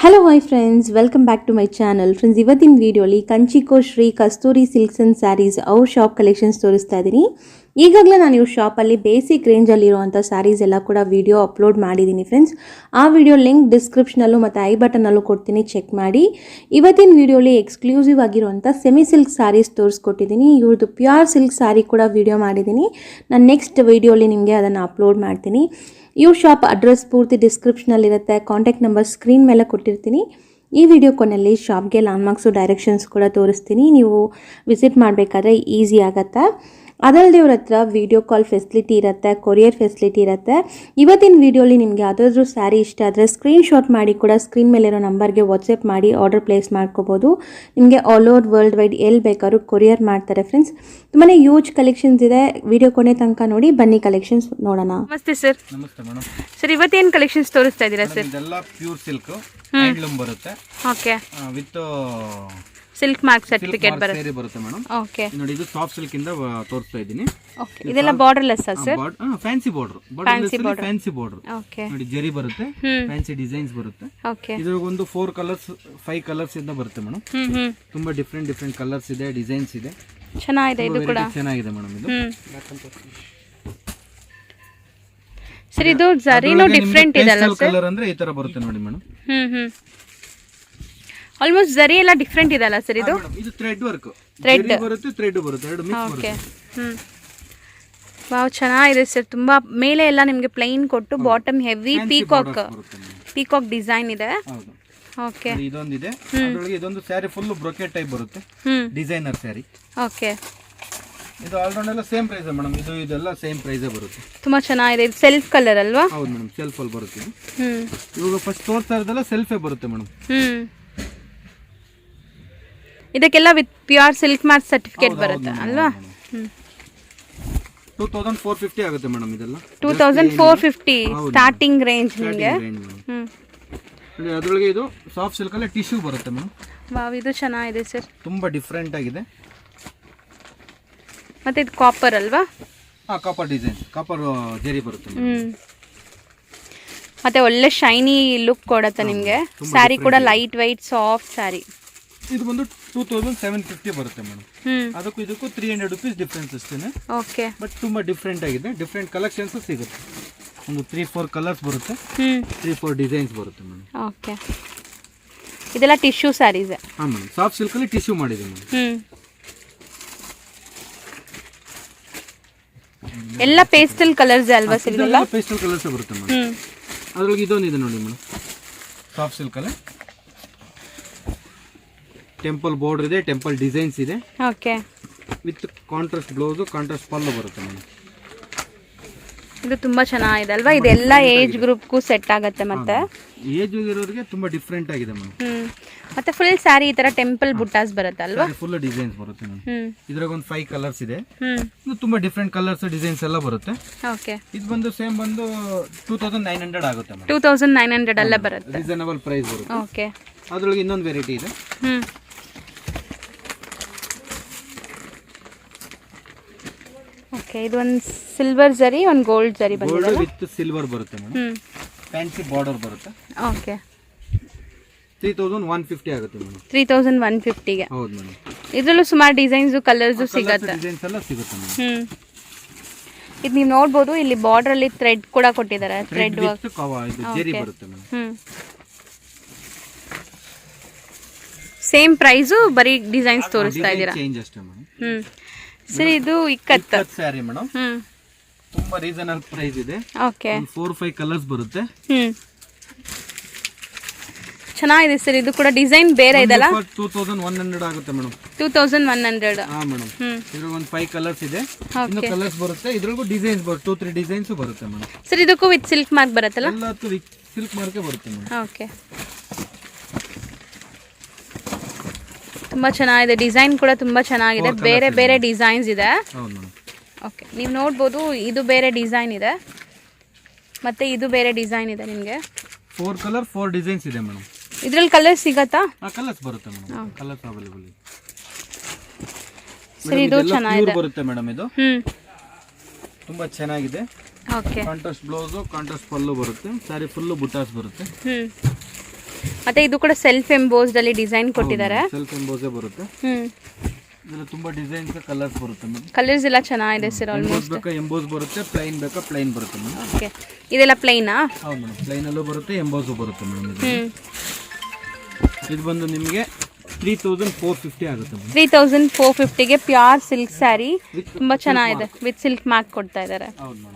Hello hi friends, welcome back to my channel. Friends, ಇವತ್ತಿನ ವಿಡಿಯೋಲಿ ಕಂಚಿ ಶ್ರೀ ಕಸ್ತೂರಿ silks and saris ಅವ್ರ shop collections ತೋರಿಸ್ತಾ ಇದ್ದೀನಿ. ಈಗಾಗಲೇ ನಾನು ಇವ್ರ ಶಾಪಲ್ಲಿ ಬೇಸಿಕ್ ರೇಂಜಲ್ಲಿ ಇರುವಂಥ ಸ್ಯಾರೀಸ್ ಎಲ್ಲ ಕೂಡ ವಿಡಿಯೋ ಅಪ್ಲೋಡ್ ಮಾಡಿದ್ದೀನಿ ಫ್ರೆಂಡ್ಸ್. ಆ ವಿಡಿಯೋ ಲಿಂಕ್ ಡಿಸ್ಕ್ರಿಪ್ಷನಲ್ಲೂ ಮತ್ತು ಐ ಬಟನಲ್ಲೂ ಕೊಡ್ತೀನಿ, ಚೆಕ್ ಮಾಡಿ. ಇವತ್ತಿನ ವಿಡಿಯೋಲಿ ಎಕ್ಸ್ಕ್ಲೂಸಿವ್ ಆಗಿರುವಂಥ ಸೆಮಿ ಸಿಲ್ಕ್ ಸ್ಯಾರೀಸ್ ತೋರಿಸ್ಕೊಟ್ಟಿದ್ದೀನಿ. ಇವ್ರದ್ದು ಪ್ಯೂರ್ ಸಿಲ್ಕ್ ಸ್ಯಾರಿ ಕೂಡ ವಿಡಿಯೋ ಮಾಡಿದ್ದೀನಿ. ನಾನು ನೆಕ್ಸ್ಟ್ ವಿಡಿಯೋಲಿ ನಿಮಗೆ ಅದನ್ನು ಅಪ್ಲೋಡ್ ಮಾಡ್ತೀನಿ. ಇವ್ರ ಶಾಪ್ ಅಡ್ರೆಸ್ ಪೂರ್ತಿ ಡಿಸ್ಕ್ರಿಪ್ಷನಲ್ಲಿರುತ್ತೆ, ಕಾಂಟ್ಯಾಕ್ಟ್ ನಂಬರ್ ಸ್ಕ್ರೀನ್ ಮೇಲೆ ಕೊಟ್ಟಿರ್ತೀನಿ. ಈ ವಿಡಿಯೋ ಕೊನೆಯಲ್ಲಿ ಶಾಪ್ಗೆ ಲ್ಯಾಂಡ್ಮಾರ್ಕ್ಸು ಡೈರೆಕ್ಷನ್ಸ್ ಕೂಡ ತೋರಿಸ್ತೀನಿ, ನೀವು ವಿಸಿಟ್ ಮಾಡಬೇಕಾದ್ರೆ ಈಸಿ ಆಗುತ್ತೆ. ಅದಲ್ಲದೆ ಇವ್ರ ಹತ್ರ ವಿಡಿಯೋ ಕಾಲ್ ಫೆಸಿಲಿಟಿ ಇರುತ್ತೆ, ಕೊರಿಯರ್ ಫೆಸಿಲಿಟಿ ಇರುತ್ತೆ. ಇವತ್ತಿನ ವಿಡಿಯೋಲಿ ನಿಮಗೆ ಯಾವುದಾದ್ರೂ ಸ್ಯಾರಿ ಇಷ್ಟ ಆದರೆ ಸ್ಕ್ರೀನ್ಶಾಟ್ ಮಾಡಿ ಕೂಡ ಸ್ಕ್ರೀನ್ ಮೇಲಿರೋ ನಂಬರ್ಗೆ ವಾಟ್ಸಪ್ ಮಾಡಿ ಆರ್ಡರ್ ಪ್ಲೇಸ್ ಮಾಡ್ಕೋಬೋದು. ನಿಮಗೆ ಆಲ್ ಓವರ್ ವರ್ಲ್ಡ್ ವೈಡ್ ಎಲ್ಲಿ ಬೇಕಾದ್ರೂ ಕೊರಿಯರ್ ಮಾಡ್ತಾರೆ ಫ್ರೆಂಡ್ಸ್. ತುಂಬಾ ಯೂಜ್ ಕಲೆಕ್ಷನ್ಸ್ ಇದೆ. ವಿಡಿಯೋ ಕೊನೆ ತನಕ ನೋಡಿ, ಬನ್ನಿ ಕಲೆಕ್ಷನ್ಸ್ ನೋಡೋಣ. ನಮಸ್ತೆ ಸರ್. ನಮಸ್ತೆ ಮೇಡಮ್. ಸರ್, ಇವತ್ತೇನು ಕಲೆಕ್ಷನ್ಸ್ ತೋರಿಸ್ತಾ ಇದ್ದೀರಾ ಸರ್? ಇದೆಲ್ಲ ಪ್ಯೂರ್ ಸಿಲ್ಕ್ ಹ್ಯಾಂಡ್ಲೂಮ್ ಬರುತ್ತೆ. Okay. With silk mark certificate ಸೇರಿ ಬರುತ್ತೆ ಮೇಡಮ್. ಓಕೆ. ನೋಡಿ, ಇದು ಸಾಫ್ಟ್ ಸಿಲ್ಕ್ ಇಂದ ತೋರಿಸ್ತಾ ಇದ್ದೀನಿ. ಓಕೆ. ಇದೆಲ್ಲ border less sir? Fancy border. Fancy border. Okay. ನೋಡಿ, ಜರಿ ಬರುತ್ತೆ, ಫ್ಯಾನ್ಸಿ ಡಿಸೈನ್ಸ್ ಬರುತ್ತೆ. ಓಕೆ. ಇದ್ರಾಗ ಒಂದು 4 ಕಲರ್ಸ್ 5 ಕಲರ್ಸ್ ಇಂದ ಬರುತ್ತೆ ಮೇಡಮ್. ತುಂಬಾ ಡಿಫ್ರೆಂಟ್ ಕಲರ್ಸ್ ಇದೆ, ಡಿಸೈನ್ಸ್ ಇದೆ. ಚೆನ್ನಾಗಿದೆ. ಇದು ಕೂಡ ಚೆನ್ನಾಗಿದೆ ಮೇಡಮ್. ಇದು ಸರ್, ಇದು ಜರಿನೂ ಡಿಫ್ರೆಂಟ್ ಇದೆ ಅಲ್ಲ ಸರ್? ಕಲರ್ ಅಂದ್ರೆ ಈ ತರ ಬರುತ್ತೆ ನೋಡಿ ಮೇಡಮ್. ಆಲ್ಮೋಸ್ಟ್ ಜರಿ ಎಲ್ಲ ಡಿಫ್ರೆಂಟ್ ಇದೆ ಅಲ್ಲ ಸರ್? ಇದು ಥ್ರೆಡ್ ವರ್ಕ್. ಥ್ರೆಡ್ ಬರುತ್ತೆ, ಥ್ರೆಡ್ ಬರುತ್ತೆ, ಎರಡು ಮಿಕ್ಸ್ ಬರುತ್ತೆ. ವಾವ್, ಚೆನ್ನಾಗಿದೆ ಸರ್. ತುಂಬಾ ಮೇಲೆ ಎಲ್ಲ ನಿಮಗೆ ಪ್ಲೈನ್ ಕೊಟ್ಟು ಬಾಟಮ್ ಹೆವಿ ಪೀಕಾಕ್ ಡಿಸೈನ್ ಇದೆ. ಹೌದು. ಓಕೆ. ಇದೊಂದಿದೆ, ಅದರೊಳಗೆ ಇದೊಂದು ಸ್ಯಾರಿ ಫುಲ್ ಬ್ರೊಕೆಟ್ ಟೈಪ್ ಬರುತ್ತೆ, ಡಿಸೈನರ್ ಸ್ಯಾರಿ. ಓಕೆ. ಇದು ಆಲ್ರೌಂಡ್ ಎಲ್ಲ ಸೇಮ್ ಪ್ರೈಸ್ ಮೇಡಮ್. ಇದೆಲ್ಲ ಸೇಮ್ ಪ್ರೈಸ್ ಬರುತ್ತೆ. ತುಂಬಾ ಚೆನ್ನಾಗಿದೆ. ಇದು ಸೆಲ್ಫ್ ಕಲರ್ ಅಲ್ವಾ? ಹೌದು ಮೇಡಮ್, ಸೆಲ್ಫ್ ಅಲ್ಲಿ ಬರುತ್ತೆ. ಇವಾಗ ಫಸ್ಟ್ ತೋರ್ತಾ ಇರೋದೆಲ್ಲ ಸೆಲ್ಫೇ ಬರುತ್ತೆ ಮೇಡಮ್. ಇದಕ್ಕೆಲ್ಲ with pure silk mark certificate ಬರುತ್ತೆ ಅಲ್ವಾ? 2450 ಆಗುತ್ತೆ ಮೇಡಮ್. ಇದೆಲ್ಲ 2450 ಸ್ಟಾರ್ಟಿಂಗ್ ರೇಂಜ್ ನಿಮಗೆ. ಅದರೊಳಗೆ ಇದು ಸಾಫ್ಟ್ ಸಿಲ್ಕ್ ಅಲ್ಲಿ ಟಿಶ್ಯೂ ಬರುತ್ತೆ ಮೇಡಮ್. ವಾವ್, ಇದು ಚೆನ್ನಾಗಿದೆ ಸರ್. ತುಂಬಾ ಡಿಫ್ರೆಂಟ್ ಆಗಿದೆ. ಮತ್ತೆ ಇದು ಕಾಪರ್ ಅಲ್ವಾ? ಕಾಪರ್ ಡಿಸೈನ್, ಕಾಪರ್ ಜರಿ ಬರುತ್ತೆ. ಮತ್ತೆ ಒಳ್ಳೆ ಶೈನಿ ಲುಕ್ ಕೊಡುತ್ತೆ ನಿಮಗೆ. ಸ್ಯಾರಿ ಕೂಡ ಲೈಟ್ ವೈಟ್ ಸಾಫ್ಟ್ ಸ್ಯಾರಿ. ಇದು ಬಂದು 2750 ಬರುತ್ತೆ ಮೇಡಮ್. ಅದಕ್ಕೂ ಇದಕ್ಕೂ 300 rupees ಡಿಫ್ರೆನ್ಸ್ ಅಷ್ಟೇನೆ. ಓಕೆ. ಬಟ್ ತುಂಬಾ ಡಿಫ್ರೆಂಟ್ ಆಗಿದೆ. ಡಿಫ್ರೆಂಟ್ ಕಲೆಕ್ಷನ್ಸ್ ಸಿಗುತ್ತೆ. ಒಂದು 3-4 ಕಲರ್ಸ್ ಬರುತ್ತೆ, 3-4 ಡಿಸೈನ್ಸ್ ಬರುತ್ತೆ ಮೇಡಮ್. ಓಕೆ. ಇದೆಲ್ಲ ಟಿಶ್ಯೂ ಸ್ಯಾರೀಸ್. ಹಾ ಮೇಡಮ್, ಸಾಫ್ಟ್ ಸಿಲ್ಕ್ ಅಲ್ಲಿ ಟಿಶ್ಯೂ ಮಾಡಿದೆ ಮೇಡಮ್. ಎಲ್ಲ ಪೇಸ್ಟಲ್ ಕಲರ್ಸ್ ಅಲ್ವಾ ಸರ್? ಇದೆಲ್ಲ ಪೇಸ್ಟಲ್ ಕಲರ್ಸ್ ಬರುತ್ತೆ ಮೇಡಮ್. ಅದರೊಳಗೆ ಇದೊಂದಿದೆ ನೋಡಿ ಮೇಡಮ್, ಸಾಫ್ಟ್ ಸಿಲ್ಕ್ ಅಲ್ಲಿ ಟೆಂಪಲ್ ಬಾರ್ಡರ್ ಇದೆ, ಟೆಂಪಲ್ ಡಿಸೈನ್ಸ್ ಇದೆ. Okay. With contrast blouse, contrast pallu ಬರುತ್ತೆ ಮೇಡಮ್. ಇದು ತುಂಬಾ ಚೆನ್ನಾಗಿದೆ ಅಲ್ವಾ? ಇದೆಲ್ಲ ಏಜ್ ಗ್ರೂಪ್ಗೂ ಸೆಟ್ ಆಗುತ್ತೆ. ಮತ್ತೆ ಏಜ್ ಇರೋರಿಗೆ ತುಂಬಾ ಡಿಫ್ರೆಂಟ್ ಆಗಿದೆ ಮೇಡಮ್. ಮತ್ತೆ ಫುಲ್ ಸ್ಯಾರಿ ಈ ತರ ಟೆಂಪಲ್ ಬುಟ್ಟಾಸ್ ಬರುತ್ತೆ ಅಲ್ವಾ? ಫುಲ್ ಡಿಸೈನ್ಸ್ ಬರುತ್ತೆ ಮೇಡಮ್. ಇದ್ರಾಗ ಒಂದು 5 ಕಲರ್ಸ್ ಇದೆ. ತುಂಬಾ ಡಿಫ್ರೆಂಟ್ ಕಲರ್ಸ್ ಡಿಸೈನ್ಸ್ ಎಲ್ಲ ಬರುತ್ತೆ. ಓಕೆ. ಇದು ಬಂದು ಸೇಮ್ ಬಂದು 2900 ಆಗುತ್ತೆ ಮೇಡಮ್. 2900 ಅಲ್ಲೇ ಬರುತ್ತೆ, ರೀಸನಬಲ್ ಪ್ರೈಸ್ ಬರುತ್ತೆ. ಓಕೆ. ಅದರೊಳಗೆ ಇನ್ನೊಂದು ವೆರೈಟಿ ಇದೆ. ಓಕೆ. ಇದು ಒಂದು ಸಿಲ್ವರ್ ಜರಿ, ಒಂದು ಗೋಲ್ಡ್ ಜರಿ ಬಂದಿದೆ. ಗೋಲ್ಡ್ ವಿತ್ ಸಿಲ್ವರ್ ಬರುತ್ತೆ ಮೇಡಮ್. ಫ್ಯಾನ್ಸಿ ಬಾರ್ಡರ್ ಬರುತ್ತೆ. ಓಕೆ. 3150 ಆಗುತ್ತೆ ಮೇಡಮ್. 3150 ಗೆ. ಹೌದು ಮೇಡಮ್. ಇದರಲ್ಲೂ ಸುಮಾರು ಡಿಸೈನ್ಸ್ ಕಲರ್ಸ್ ಸಿಗುತ್ತೆ. ಡಿಸೈನ್ಸ್ ಎಲ್ಲ ಸಿಗುತ್ತೆ ಮೇಡಮ್. ಇದು ನೀವು ನೋಡಬಹುದು, ಇಲ್ಲಿ ಬಾರ್ಡರ್ ಅಲ್ಲಿ ಥ್ರೆಡ್ ಕೂಡ ಕೊಟ್ಟಿದ್ದಾರೆ. ಥ್ರೆಡ್ ವರ್ಕ್, ಇದು ಜರಿ ಬರುತ್ತೆ ಮೇಡಮ್. ಸೇಮ್ ಪ್ರೈಸ್, ಬರೀ ಡಿಸೈನ್ಸ್ ತೋರಿಸ್ತಾ ಇದ್ದೀರಾ. ಚೇಂಜ್ ಅಷ್ಟೇ ಮೇಡಮ್. ಸರಿ, ಇದು ಇಕ್ಕತ್ತು ಸ್ಯಾರಿ ಮೇಡಮ್. ತುಂಬಾ ರೀಸನಬಲ್ ಪ್ರೈಸ್ ಇದೆ. ಓಕೆ. 4-5 ಕಲರ್ಸ್ ಬರುತ್ತೆ. ಚೆನ್ನಾಗಿದೆ ಸರ್. ಇದು ಕೂಡ ಡಿಸೈನ್ ಬೇರೆ ಇದೆಲ್ಲ. 2100 ಆಗುತ್ತೆ ಮೇಡಮ್. 2100. ಹಾ ಮೇಡಮ್. ಇದ್ರಾಗ ಒಂದು 5 ಕಲರ್ಸ್ ಇದೆ. ಇನ್ನು ಕಲರ್ಸ್ ಬರುತ್ತೆ. ಇದ್ರಾಗೂ ಡಿಸೈನ್ಸ್ ಬರುತ್ತೆ, 2-3 ಡಿಸೈನ್ಸ್ ಬರುತ್ತೆ ಮೇಡಮ್. ಸರ್, ಇದಕ್ಕೂ ವಿತ್ ಸಿಲ್ಕ್ ಮಾರ್ಕ್ ಬರುತ್ತಲ್ಲ? ಎಲ್ಲದಕ್ಕೂ ಸಿಲ್ಕ್ ಮಾರ್ಕ್ ಬರುತ್ತೆ ಮೇಡಮ್. ಓಕೆ. ತುಂಬಾ ಚೆನ್ನಾಗಿದೆ. ಡಿಸೈನ್ ಕೂಡ ತುಂಬಾ ಚೆನ್ನಾಗಿದೆ. ಬೇರೆ ಬೇರೆ ಡಿಸೈನ್ಸ್ ಇದೆ. ಹೌದು ಮೇಡಮ್. ಓಕೆ. ನೀವು ನೋಡ್ಬೋದು, ಇದು ಬೇರೆ ಡಿಸೈನ್ ಇದೆ, ಮತ್ತೆ ಇದು ಬೇರೆ ಡಿಸೈನ್ ಇದೆ. ನಿಮಗೆ 4 ಕಲರ್ 4 ಡಿಸೈನ್ಸ್ ಇದೆ ಮೇಡಮ್. ಇದ್ರಲ್ಲಿ ಕಲರ್ಸ್ ಸಿಗತ್ತಾ? ಕಲರ್ಸ್ ಬರುತ್ತೆ ಮೇಡಮ್. ಕಲರ್ಸ್ ಅವೈಲೇಬಲ್ ಇದೆ. ಸರಿ, ಇದು ಚೆನ್ನಾಗಿದೆ ಬರುತ್ತೆ ಮೇಡಮ್. ಇದು ತುಂಬಾ ಚೆನ್ನಾಗಿದೆ. Okay. Contrast blouse, contrast pallu ಬರುತ್ತೆ. ಸ್ಯಾರಿ ಫುಲ್ ಬುಟ್ಟಾಸ್ ಬರುತ್ತೆ. ಮತ್ತೆ ಇದು ಕೂಡ ಸೆಲ್ಫ್ ಎಂಬೋಸ್ಡ್ ಅಲ್ಲಿ ಡಿಸೈನ್ ಕೊಟ್ಟಿದ್ದಾರೆ. ಸೆಲ್ಫ್ ಎಂಬೋಸೇ ಬರುತ್ತೆ. ಇದೆಲ್ಲ ತುಂಬಾ ಡಿಸೈನ್ಸ್ ಕಲರ್ಸ್ ಬರುತ್ತೆ ಮೇಡಮ್. ಕಲರ್ಸ್ ಎಲ್ಲ ಚೆನ್ನಾಗಿದೆ ಸರ್. ಆಲ್ಮೋಸ್ಟ್ ಬೇಕಾ ಎಂಬೋಸ್ ಬರುತ್ತೆ, ಪ್ಲೈನ್ ಬೇಕಾ ಪ್ಲೈನ್ ಬರುತ್ತೆ ಮೇಡಮ್. ಓಕೆ, ಇದೆಲ್ಲ ಪ್ಲೈನಾ? ಹೌದು ಮೇಡಮ್, ಪ್ಲೈನ್ ಅಲ್ಲೂ ಬರುತ್ತೆ, ಎಂಬೋಸು ಬರುತ್ತೆ ಮೇಡಮ್. ಇದು ಬಂದು ನಿಮಗೆ 3450 ಆಗುತ್ತೆ ಮೇಡಮ್. 3450ಗೆ ಪ್ಯೂರ್ ಸಿಲ್ಕ್ ಸ್ಯಾರಿ ತುಂಬಾ ಚೆನ್ನಾಗಿದೆ, ವಿತ್ ಸಿಲ್ಕ್ ಮಾರ್ಕ್ ಕೊಡ್ತಾ ಇದ್ದಾರೆ. ಹೌದು ಮೇಡಮ್.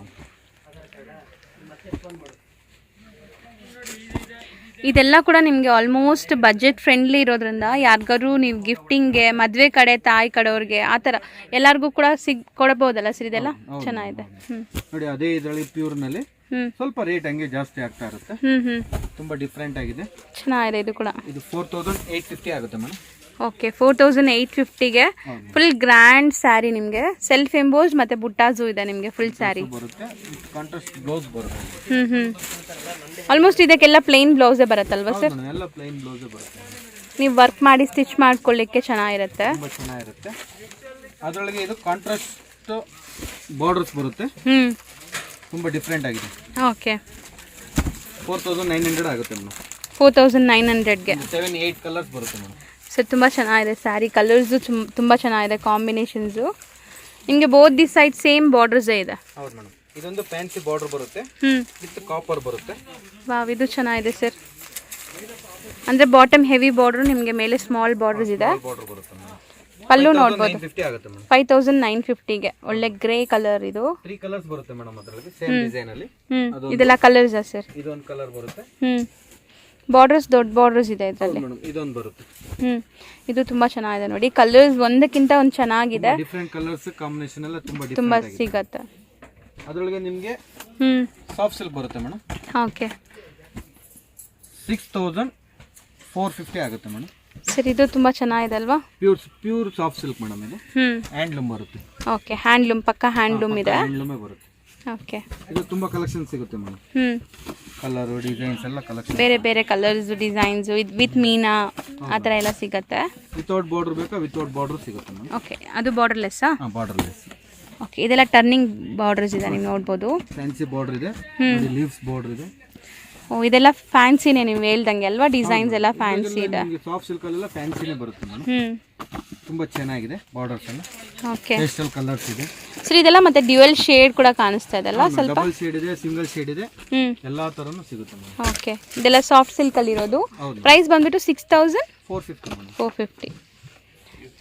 ಇದೆಲ್ಲ ಕೂಡ ನಿಮಗೆ ಆಲ್ಮೋಸ್ಟ್ ಬಜೆಟ್ ಫ್ರೆಂಡ್ಲಿ ಇರೋದ್ರಿಂದ ಯಾರಿಗಾರು ನೀವು ಗಿಫ್ಟಿಂಗ್ಗೆ, ಮದುವೆ ಕಡೆ ತಾಯಿ ಕಡೆಯವ್ರಿಗೆ ಆ ಥರ ಎಲ್ಲರಿಗೂ ಕೂಡ ಕೊಡಬಹುದಲ್ಲ ಸರ್? ಇದೆಲ್ಲ ಚೆನ್ನಾಗಿದೆ. ನೋಡಿ, ಅದೇ ಇದರಲ್ಲಿ ಪ್ಯೂರ್ ನಲ್ಲಿ ಸ್ವಲ್ಪ ರೇಟ್ ಹಂಗೆ ಜಾಸ್ತಿ ಆಗ್ತಾ ಇರುತ್ತೆ. ತುಂಬಾ ಡಿಫ್ರೆಂಟ್ ಆಗಿದೆ, ಚೆನ್ನಾಗಿದೆ. ಇದು ಕೂಡ ಇದು 4850 ಆಗುತ್ತೆ ಮೇಡಮ್. ಓಕೆ, 4880ಗೆ ಫುಲ್ ಗ್ರ್ಯಾಂಡ್ ಸ್ಯಾರಿ. ನಿಮಗೆ ಸೆಲ್ಫ್ ಎಂಬೋಸ್ ಮತ್ತೆ ಬುಟ್ಟಾಜು ಇದೆ ನಿಮಗೆ ಫುಲ್ ಸ್ಯಾರಿ ಬರುತ್ತೆ. ಕಾಂಟ್ರಾಸ್ಟ್ ಬ್ಲೌಸ್ ಬರುತ್ತೆ. ಆಲ್ಮೋಸ್ಟ್ ಇದಕ್ಕೆಲ್ಲ ಪ್ಲೇನ್ ಬ್ಲೌಸೇ ಬರುತ್ತಲ್ವಾ ಸರ್? ಎಲ್ಲ ಪ್ಲೇನ್ ಬ್ಲೌಸೇ ಬರುತ್ತೆ. ನೀವು ವರ್ಕ್ ಮಾಡಿ ಸ್ಟಿಚ್ ಮಾಡ್ಕೊಳ್ಳಿಕ್ಕೆ ಚೆನ್ನಾಗಿರುತ್ತೆ. ತುಂಬಾ ಚೆನ್ನಾಗಿರುತ್ತೆ. ಅದರೊಳಗೆ ಇದು ಕಾಂಟ್ರಾಸ್ಟ್ ಬಾರ್ಡರ್ಸ್ ಬರುತ್ತೆ. ತುಂಬಾ ಡಿಫ್ರೆಂಟ್ ಆಗಿದೆ. ಓಕೆ, 4900 ಆಗುತ್ತೆ ಮೇಡಮ್. 4900ಗೆ 7-8 ಕಲರ್ಸ್ ಬರುತ್ತೆ ಮೇಡಮ್. ಸರ್ ತುಂಬ ಚೆನ್ನಾಗಿದೆ ಸ್ಯಾರಿ. ಕಲರ್ಸು ತುಂಬ ಚೆನ್ನಾಗಿದೆ, ಕಾಂಬಿನೇಷನ್ಸು. ನಿಮಗೆ ಬೋತ್ ದಿ ಸೈಡ್ ಸೇಮ್ ಬಾರ್ಡರ್ಸೇ ಇದೆ. ಹೌದು ಮೇಡಮ್. ಇದೊಂದು ಫ್ಯಾನ್ಸಿ ಬಾರ್ಡರ್ ಬರುತ್ತೆ, ವಿತ್ ಕಾಪರ್ ಬರುತ್ತೆ. ವಾವ್, ಇದು ಚೆನ್ನಾಗಿದೆ ಸರ್. ಅಂದರೆ ಬಾಟಮ್ ಹೆವಿ ಬಾರ್ಡರ್, ನಿಮಗೆ ಮೇಲೆ ಸ್ಮಾಲ್ ಬಾರ್ಡರ್ಸ್ ಇದೆ. ಬಾರ್ಡರ್ ಬರುತ್ತೆ ಮೇಡಮ್. ಪಲ್ಲು ನೋಡ್ಬೋದು. 5950 5950ಗೆ ಒಳ್ಳೆ ಗ್ರೇ ಕಲರ್. ಇದು 3 ಕಲರ್ಸ್ ಬರುತ್ತೆ ಮೇಡಮ್ ಅದರಲ್ಲಿ, ಸೇಮ್ ಡಿಸೈನ್ ಅಲ್ಲಿ. ಇದೆಲ್ಲ ಕಲರ್ಸಾ ಸರ್? ಇದೊಂದು ಕಲರ್ ಬರುತ್ತೆ. ಬಾರ್ಡರ್ಸ್ ದೊಡ್ಡ ಬಾರ್ಡರ್ಸ್ ಇದೆ ಇದರಲ್ಲಿ. ಇದೊಂದು ಬರುತ್ತೆ. ಇದು ತುಂಬಾ ಚೆನ್ನಾಗಿದೆ ನೋಡಿ. ಕಲರ್ಸ್ ಒಂದಕ್ಕಿಂತ ಒಂದು ಚೆನ್ನಾಗಿದೆ. ಡಿಫರೆಂಟ್ ಕಲರ್ಸ್ ಕಾಂಬಿನೇಷನ್ ಎಲ್ಲ ತುಂಬಾ ಸಿಗುತ್ತೆ. ಅದರೊಳಗೆ ನಿಮಗೆ ಸಾಫ್ಟ್ ಸಿಲ್ಕ್ ಬರುತ್ತೆ ಮೇಡಮ್. ಓಕೆ, 6450 ಆಗುತ್ತೆ ಮೇಡಮ್. ಸರ್ ಇದು ತುಂಬಾ ಚೆನ್ನಾಗಿದೆ ಅಲ್ವಾ? Pure soft silk madam. ಇದು ಹ್ಯಾಂಡ್ಲೂಮ್ ಬರುತ್ತೆ. ಓಕೆ, ಹ್ಯಾಂಡ್ಲೂಮ್, ಪಕ್ಕ ಹ್ಯಾಂಡ್ಲೂಮ್ ಇದೆ. ಹ್ಯಾಂಡ್ಲೂಮೇ ಬರುತ್ತೆ. ಓಕೆ, ಇದು ತುಂಬಾ ಕಲೆಕ್ಷನ್ ಸಿಗುತ್ತೆ ಮೇಡಮ್. ಕಲರ್ ಡಿಸೈನ್ಸ್ ಎಲ್ಲ ಕಲೆಕ್ಷನ್, ಬೇರೆ ಬೇರೆ ಕಲರ್ಸ್ ಡಿಸೈನ್ಸ್ ವಿತ್ ಮೀನಾ ಆ ಥರ ಎಲ್ಲ ಸಿಗುತ್ತೆ. ವಿತೌಟ್ ಬಾರ್ಡರ್ ಬೇಕಾ? ವಿತೌಟ್ ಬಾರ್ಡರ್ ಸಿಗುತ್ತೆ ಮೇಡಮ್. ಓಕೆ, ಅದು ಬಾರ್ಡರ್ಲೆಸ್ಸಾ? ಬಾರ್ಡರ್ಲೆಸ್. ಓಕೆ, ಇದೆಲ್ಲ ಟರ್ನಿಂಗ್ ಬಾರ್ಡರ್ಸ್ ಇದೆ, ನೀವು ನೋಡ್ಬೋದು. ಫ್ಯಾನ್ಸಿ ಬಾರ್ಡರ್ ಇದೆ, ಲೀವ್ಸ್ ಬಾರ್ಡರ್ ಇದೆ. ಓ, ಇದೆಲ್ಲ ಫ್ಯಾನ್ಸಿನೇ ನೀವು ಹೇಳ್ದಂಗೆ ಅಲ್ವಾ? ಡಿಸೈನ್ಸ್ ಎಲ್ಲ ಫ್ಯಾನ್ಸಿ ಇದೆ. ಸಾಫ್ಟ್ ಸಿಲ್ಕ್ ಅಲ್ಲೆಲ್ಲ ಫ್ಯಾನ್ಸಿನೇ ಬರುತ್ತೆ ಮೇಡಮ್. ತುಂಬಾ ಚೆನ್ನಾಗಿದೆ ಬಾರ್ಡರ್ಸ್ ಎಲ್ಲ. ಓಕೆ, ಪೇಸ್ಟಲ್ ಕಲರ್ಸ್ ಇದೆ ಸರ್. ಇದೆಲ್ಲ ಮತ್ತೆ ಡ್ಯುಯಲ್ ಶೇಡ್ ಕೂಡ ಕಾಣಿಸ್ತಾ ಇದೆ ಅಲ್ಲ? ಸ್ವಲ್ಪ ಡಬಲ್ ಶೇಡ್ ಇದೆ, ಸಿಂಗಲ್ ಶೇಡ್ ಇದೆ, ಎಲ್ಲಾ ತರನು ಸಿಗುತ್ತೆ ಮೇಡಮ್. ಓಕೆ, ಇದೆಲ್ಲ ಸಾಫ್ಟ್ ಸಿಲ್ಕ್ ಅಲ್ಲಿ ಇರೋದು. ಪ್ರೈಸ್ ಬಂದ್ಬಿಟ್ಟು 6450.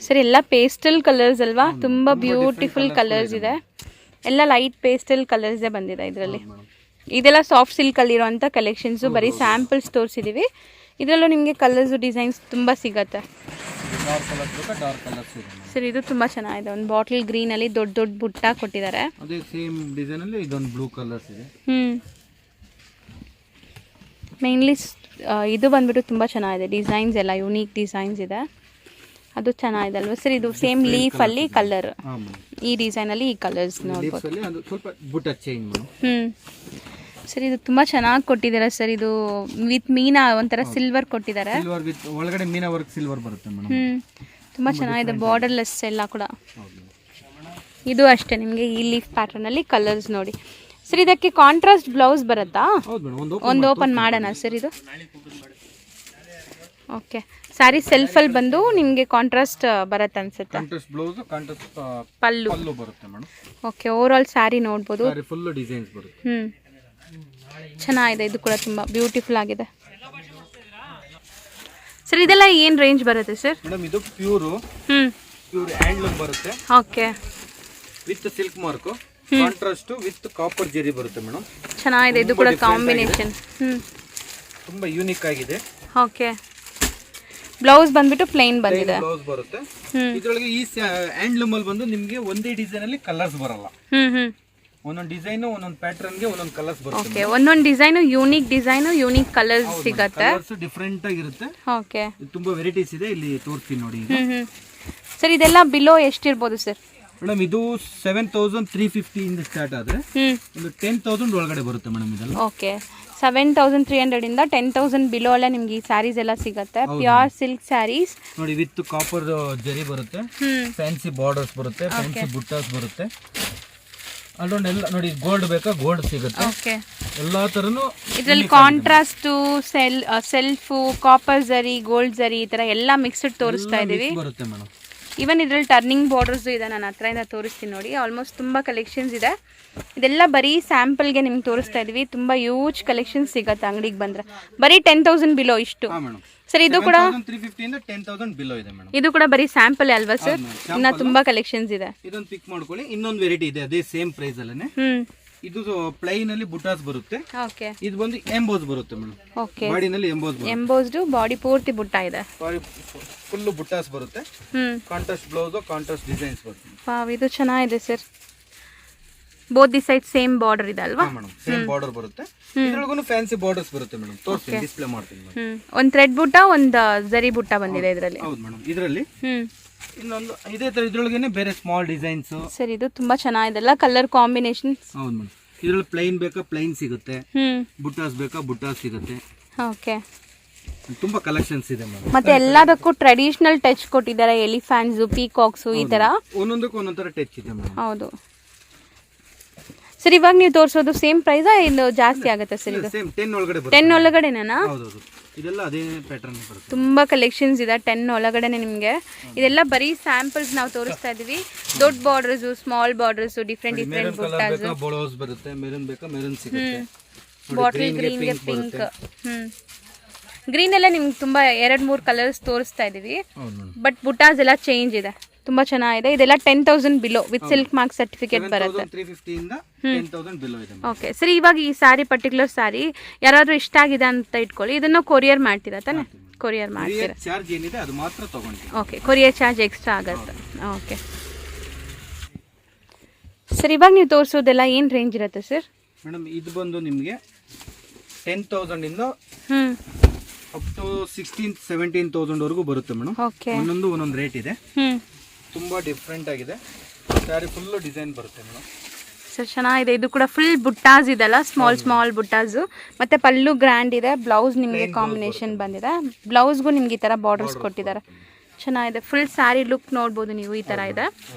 ಸರ್, ಎಲ್ಲ ಪೇಸ್ಟಲ್ ಕಲರ್ಸ್ ಅಲ್ವಾ? ತುಂಬಾ ಬ್ಯೂಟಿಫುಲ್ ಕಲರ್ಸ್ ಇದೆ. ಎಲ್ಲ ಲೈಟ್ ಪೇಸ್ಟಲ್ ಕಲರ್ಸೇ ಬಂದಿದೆ ಇದರಲ್ಲಿ. ಇದೆಲ್ಲ ಸಾಫ್ಟ್ ಸಿಲ್ಕ್ ಅಲ್ಲಿ ಇರುವಂತ ಕಲೆಕ್ಷನ್ಸ್. ಬರೀ ಸ್ಯಾಂಪಲ್ಸ್ ತೋರಿಸಿದೀವಿ. ಇದರಲ್ಲೂ ನಿಮಗೆ ಕಲರ್ಸ್ ಡಿಸೈನ್ಸ್ ತುಂಬಾ ಸಿಗತ್ತೆ. ಸರ್, ಇದು ತುಂಬಾ ಚೆನ್ನಾಗಿದೆ. ಒಂದು ಬಾಟಲ್ ಗ್ರೀನ್ ಅಲ್ಲಿ ದೊಡ್ಡ ದೊಡ್ಡ ಬುಟ್ಟ ಕೊಟ್ಟಿದ್ದಾರೆ. ಅದೇ ಸೇಮ್ ಡಿಸೈನ್ ಅಲ್ಲಿ ಇದೊಂದು ಬ್ಲೂ ಕಲರ್ಸ್ ಇದೆ. ಮೇನ್ಲಿ ಇದು ಬಂದ್ಬಿಟ್ಟು ತುಂಬಾ ಚೆನ್ನಾಗಿದೆ. ಡಿಸೈನ್ಸ್ ಎಲ್ಲ ಯುನೀಕ್ ಡಿಸೈನ್ಸ್ ಇದೆ. ಅದು ಚೆನ್ನಾಗಿದೆ ಅಲ್ವಾ ಸರ್? ಇದು ಸೇಮ್ ಲೀಫ್ ಅಲ್ಲಿ ಕಲರ್, ಈ ಡಿಸೈನ್ ಅಲ್ಲಿ ಈ ಕಲರ್ಸ್ ನೋಡ್ಬೋದು. ಸ್ವಲ್ಪ ಬುಟ್ಟ ಚೇಂಜ್ ಮಾಡು. ಸರ್, ಇದು ತುಂಬಾ ಚೆನ್ನಾಗಿ ಕೊಟ್ಟಿದ್ದಾರೆ ಸರ್. ಇದು ವಿತ್ ಮೀನಾ ಒಂಥರ ಸಿಲ್ವರ್ ಕೊಟ್ಟಿದ್ದಾರೆ. ಒಳಗಡೆ ಮೀನಾ ವರ್ಕ್ ಸಿಲ್ವರ್ ಬರುತ್ತೆ ಮೇಡಮ್. ತುಂಬಾ ಚೆನ್ನಾಗಿದೆ. ಬಾರ್ಡರ್ಲೆಸ್ ಎಲ್ಲ ಕೂಡ. ಇದು ಅಷ್ಟೇ, ನಿಮಗೆ ಈ ಲೀಫ್ ಪ್ಯಾಟರ್ನ್ ಅಲ್ಲಿ ಕಲರ್ಸ್ ನೋಡಿ ಸರ್. ಇದಕ್ಕೆ ಕಾಂಟ್ರಾಸ್ಟ್ ಬ್ಲೌಸ್ ಬರುತ್ತಾ? ಒಂದು ಓಪನ್ ಮಾಡೋಣ ಸರ್ ಇದು. ಓಕೆ, ಸ್ಯಾರಿ ಸೆಲ್ಫ್ ಅಲ್ಲಿ ಬಂದು ನಿಮಗೆ ಕಾಂಟ್ರಾಸ್ಟ್ ಬರುತ್ತೆ ಅನ್ಸುತ್ತೆ. ಕಾಂಟ್ರಾಸ್ಟ್ ಬ್ಲೌಸ್, ಕಾಂಟ್ರಾಸ್ಟ್ ಪಲ್ಲು ಬರುತ್ತೆ madam. Okay, over all saree ನೋಡಬಹುದು. ಫುಲ್ ಡಿಸೈನ್ಸ್ ಬರುತ್ತೆ. ಚೆನ್ನಾಗಿದೆ. ಇದು ಕೂಡ ತುಂಬಾ ಬ್ಯೂಟಿಫುಲ್ ಆಗಿದೆ ಸರ್. ಇದೆಲ್ಲ ಏನು ರೇಂಜ್ ಬರುತ್ತೆ ಸರ್? ಮೇಡಮ್, ಇದು ಪ್ಯೂರ್ ಹ್ಯಾಂಡ್ಲೂಮ್ ಬರುತ್ತೆ. Okay, with silk mark, contrast with copper Jerry ಬರುತ್ತೆ ಮೇಡಮ್. ಚೆನ್ನಾಗಿದೆ. ಇದು ಕೂಡ ಕಾಂಬಿನೇಷನ್ ತುಂಬಾ ಯೂನಿಕ್ ಆಗಿದೆ. ಓಕೆ, ಬ್ಲೌಸ್ ಬಂದ್ಬಿಟ್ಟು ಪ್ಲೇನ್ ಬಂದಿದೆ. ಬ್ಲೌಸ್ ಬರುತ್ತೆ. ಇದರೊಳಗೆ ಈ ಹ್ಯಾಂಡ್ಲೂಮ್ ಅಲ್ಲಿ ಬಂದು ನಿಮಗೆ ಒಂದೇ ಡಿಸೈನ್ ಅಲ್ಲಿ ಕಲರ್ಸ್ ಬರಲ್ಲ. ಒಂದೊಂದು ಡಿಸೈನ್ ಒಂದೊಂದು ಪ್ಯಾಟರ್ನ್ ಗೆ ಒಂದೊಂದು ಕಲರ್ಸ್ ಬರುತ್ತೆ. ಓಕೆ, ಒಂದೊಂದು ಡಿಸೈನ್ ಯೂನಿಕ್ ಕಲರ್ಸ್ ಸಿಗುತ್ತೆ. ಕಲರ್ಸ್ ಡಿಫರೆಂಟ್ ಆಗಿರುತ್ತೆ. ಓಕೆ, ತುಂಬಾ ವೆರೈಟೀಸ್ ಇದೆ. ಇಲ್ಲಿ ತೋರಿಸ್ತೀನಿ ನೋಡಿ. ಸರ್, ಇದೆಲ್ಲ ಬಿಲೋ ಎಷ್ಟಿರ್ಬೋದು ಸರ್? ಮೇಡಮ್, ಇದು 7350 ಇಂದ ಸ್ಟಾರ್ಟ್ ಆದ್ರೆ ಒಂದು 10,000 ಒಳಗಡೆ ಬರುತ್ತೆ ಮೇಡಮ್ ಇದೆಲ್ಲ. ಓಕೆ, 7300 ಇಂದ 10,000 ಬಿಲೋ ಅಲ್ಲೇ ನಿಮ್ಗೆ ಈ ಸ್ಯಾರೀಸ್ ಎಲ್ಲ ಸಿಗುತ್ತೆ. ಪ್ಯೂರ್ ಸಿಲ್ಕ್ ಸ್ಯಾರೀಸ್ ನೋಡಿ, ವಿತ್ ಕಾಪರ್ ಜರಿ ಬರುತ್ತೆ, ಫ್ಯಾನ್ಸಿ ಬಾರ್ಡರ್ಸ್ ಬರುತ್ತೆ, ಫ್ಯಾನ್ಸಿ ಬುಟ್ಟಾಸ್ ಬರುತ್ತೆ. ಅಲ್ಲೊಂದು ಎಲ್ಲ ನೋಡಿ ಗೋಲ್ಡ್ ಬೇಕಾ ಗೋಲ್ಡ್ ಸಿಗುತ್ತೆ. ಓಕೆ, ಎಲ್ಲಾ ತರನು ಇದ್ರಲ್ಲಿ ಕಾಂಟ್ರಾಸ್ಟ್, ಸೆಲ್ಫ್, ಕಾಪರ್ ಜರಿ, ಗೋಲ್ಡ್ ಜರಿ ಈ ತರ ಎಲ್ಲ ಮಿಕ್ಸ್ಡ್ ತೋರಿಸ್ತಾ ಇದೀವಿ. ಬರುತ್ತೆ ಮೇಡಮ್. ಈವನ್ ಇದ್ರಲ್ಲಿ ಟರ್ನಿಂಗ್ ಬಾರ್ಡರ್ಸ್ ಇದೆ, ನಾನು ಹತ್ರದಿಂದ ತೋರಿಸ್ತೀನಿ ನೋಡಿ. ಆಲ್ಮೋಸ್ಟ್ ತುಂಬಾ ಕಲೆಕ್ಷನ್ಸ್ ಇದೆ. ಇದೆಲ್ಲ ಬರೀ ಸ್ಯಾಂಪಲ್ಗೆ ನಿಮ್ಗೆ ತೋರಿಸ್ತಾ ಇದೀವಿ. ತುಂಬಾ ಯೂಜ್ ಕಲೆಕ್ಷನ್ಸ್ ಸಿಗುತ್ತೆ ಅಂಗಡಿಗೆ ಬಂದ್ರೆ. ಬರೀ 10,000 ಬಿಲೋ ಇಷ್ಟು. ಸರ್ ಇದು ಕೂಡ 350 ಇಂದ 10,000 ಬಿಲೋ ಇದೆ ಮೇಡಮ್. ಇದು ಕೂಡ ಬರೀ ಸ್ಯಾಂಪಲ್ ಅಲ್ವಾ ಸರ್? ಇನ್ನ ತುಂಬಾ ಕಲೆಕ್ಷನ್ಸ್ ಇದೆ. ಇದೊಂದು ಪಿಕ್ ಮಾಡ್ಕೊಳ್ಳಿ. ಇನ್ನೊಂದು ವೆರೈಟಿ ಇದೆ ಅದೇ ಸೇಮ್ ಪ್ರೈಸ್ ಅಲ್ಲೇನೆ. ಇದು ಪ್ಲೈನ್ ಅಲ್ಲಿ ಬುಟಾಸ್ ಬರುತ್ತೆ. ಓಕೆ, ಇದು ಬಂದು ಎಂಬೋಸ್ ಬರುತ್ತೆ ಮೇಡಮ್. ಓಕೆ, ಬಾಡಿನಲ್ಲಿ ಎಂಬೋಸ್ಡ್ ಬಾಡಿ ಪೂರ್ತಿ ಬುಟ್ಟ ಇದೆ. ಫುಲ್ ಬುಟಾಸ್ ಬರುತ್ತೆ. ಕಾಂಟ್ರಾಸ್ಟ್ ಬ್ಲೌಸ್, ಕಾಂಟ್ರಾಸ್ಟ್ ಡಿಸೈನ್ಸ್ ಬರುತ್ತೆ. ವಾವ್, ಇದು ಚೆನ್ನಾಗಿದೆ sir. Both the side same border ಇದೆ ಅಲ್ವಾ? ಮೇಡಮ್ ಸೇಮ್ ಬಾರ್ಡರ್ ಬರುತ್ತೆ. ಇದರೊಳಗೂ ಫ್ಯಾನ್ಸಿ ಬಾರ್ಡರ್ಸ್ ಬರುತ್ತೆ ಮೇಡಮ್. ತೋರಿಸ್ತೀನಿ, ಡಿಸ್ಪ್ಲೇ ಮಾಡ್ತೀನಿ. ಒಂದು ಥ್ರೆಡ್ ಬುಟ್ಟ, ಒಂದು ಜರಿ ಬುಟ್ಟ ಬಂದಿದೆ ಇದರಲ್ಲಿ. ಹೌದು ಮೇಡಮ್. ಇದರಲ್ಲಿ ಇನ್ನೊಂದು ಇದೇ ತರ ಇದ್ರೊಳಗೇನೆ ಬೇರೆ ಸ್ಮಾಲ್ ಡಿಸೈನ್ಸ್. ಸರ್ ಇದು ತುಂಬಾ ಚೆನ್ನಾಗಿದೆ, ಎಲ್ಲ ಕಲರ್ ಕಾಂಬಿನೇಷನ್. ಹೌದು ಮೇಡಮ್. ಇದ್ರಲ್ಲಿ ಪ್ಲೈನ್ ಬೇಕಾ ಪ್ಲೈನ್ ಸಿಗುತ್ತೆ, ಬುಟ್ಟಾಸ್ ಬೇಕಾ ಬುಟ್ಟಾಸ್ ಸಿಗುತ್ತೆ. ಓಕೆ, ತುಂಬಾ ಕಲೆಕ್ಷನ್ಸ್ ಇದೆ ಮೇಡಮ್. ಮತ್ತೆ ಎಲ್ಲದಕ್ಕೂ ಟ್ರೆಡಿಷನಲ್ ಟಚ್ ಕೊಟ್ಟಿದ್ದಾರೆ. ಎಲಿಫ್ಯಾಂಟ್ಸ್, ಪೀಕಾಕ್ಸ್ ಈ ತರ ಒಂದೊಂದಕ್ಕೂ ಒಂದೊಂದ್ ತರ ಟಚ್ ಇದೆ ಮೇಡಮ್. ಹೌದು ಸರ್. ಇವಾಗ ನೀವು ತೋರಿಸೋದು ಸೇಮ್ ಪ್ರೈಸ್ ಇದು ಜಾಸ್ತಿ ಆಗುತ್ತೆ ಸರ್? ಇದು ಸೇಮ್ 10 ಒಳಗಡೆ ಬರುತ್ತೆ. 10 ಒಳಗಡೆನಾ? ಹೌದು, ಇದೆಲ್ಲ ಅದೇ ಪ್ಯಾಟರ್ನ್ ಬರುತ್ತೆ. ತುಂಬಾ ಕಲೆಕ್ಷನ್ಸ್ ಇದೆ 10 ಒಳಗಡೆನೆ ನಿಮಗೆ. ಇದೆಲ್ಲ ಬರೀ ಸ್ಯಾಂಪಲ್ಸ್ ನಾವು ತೋರಿಸ್ತಾ ಇದೀವಿ. ದೊಡ್ಡ borders, small borders, different buttas. Blouse ಬರುತ್ತೆ. ಮೆರೂನ್ ಬೇಕಾ ಮೆರೂನ್ ಸಿಗುತ್ತೆ. ಬಾಟಲ್ ಗ್ರೀನ್ಗೆ ಪಿಂಕ್. ಗ್ರೀನ್ ಎಲ್ಲ ನಿಮ್ಗೆ ತುಂಬಾ 2-3 ಕಲರ್ಸ್ ತೋರಿಸ್ತಾ ಇದೀವಿ. ಬಟ್ ಬುಟ್ಟಾಸ್ ಎಲ್ಲ ಚೇಂಜ್ ಇದೆ. ತುಂಬಾ ಚೆನ್ನಾಗಿದೆ. ಇದೆಲ್ಲ 10,000 below with silk mark certificate ಬರುತ್ತೆ. 350 ಇಂದ 10,000 ಬಿಲೋ ಇದೆ. ಓಕೆ ಸರ್, ಇವಾಗ ಈ ಸ್ಯಾರಿ ಪರ್ಟಿಕ್ಯುಲರ್ ಸ್ಯಾರಿ ಯಾರಾದ್ರೂ ಇಷ್ಟ ಆಗಿದೆ ಅಂತ ಇಟ್ಕೊಳ್ಳಿ, ಇದನ್ನ ಕೊರಿಯರ್ ಮಾಡ್ತೀರಾ ತಾನೆ? ಕೊರಿಯರ್ ಮಾಡ್ತೀರಾ? ಚಾರ್ಜ್ ಏನಿದೆ ಅದು ಮಾತ್ರ ತಗೊಂಡ್ರಿ. ಓಕೆ, ಕೊರಿಯರ್ ಚಾರ್ಜ್ ಎಕ್ಸ್ಟ್ರಾ ಆಗುತ್ತೆ. ಓಕೆ ಸರ್, ಇವಾಗ ನೀವು ತೋರಿಸೋದೆಲ್ಲ ಏನು ರೇಂಜ್ ಇರುತ್ತೆ ಸರ್? ಮೇಡಮ್ ಇದು ಬಂದು ನಿಮಗೆ 10,000 ಇಂದ ಅಪ್ ಟು 16,000-17,000 ವರೆಗೂ ಬರುತ್ತೆ ಮೇಡಮ್. ಒಂದೊಂದು ರೇಟ್ ಇದೆ. ತುಂಬಾ ಡಿಫ್ರೆಂಟ್ ಆಗಿದೆ. ಸ್ಯಾರಿ ಫುಲ್ ಡಿಸೈನ್ ಬರುತ್ತೆ ಮೇಡಮ್. ಸರ್ ಚೆನ್ನಾಗಿದೆ. ಇದು ಕೂಡ ಫುಲ್ ಬುಟ್ಟಾಸ್ ಇದೆಲ್ಲ, ಸ್ಮಾಲ್ ಬುಟ್ಟಾಸ್. ಮತ್ತೆ ಪಲ್ಲು ಗ್ರ್ಯಾಂಡ್ ಇದೆ. ಬ್ಲೌಸ್ ನಿಮಗೆ ಕಾಂಬಿನೇಷನ್ ಬಂದಿದೆ. ಬ್ಲೌಸ್ಗೂ ನಿಮ್ಗೆ ಈ ತರ ಬಾರ್ಡರ್ಸ್ ಕೊಟ್ಟಿದ್ದಾರೆ. ಚೆನ್ನಾಗಿದೆ. ಫುಲ್ ಸ್ಯಾರಿ ಲುಕ್ ನೋಡ್ಬೋದು ನೀವು. ಈ ತರ ಇದೆ.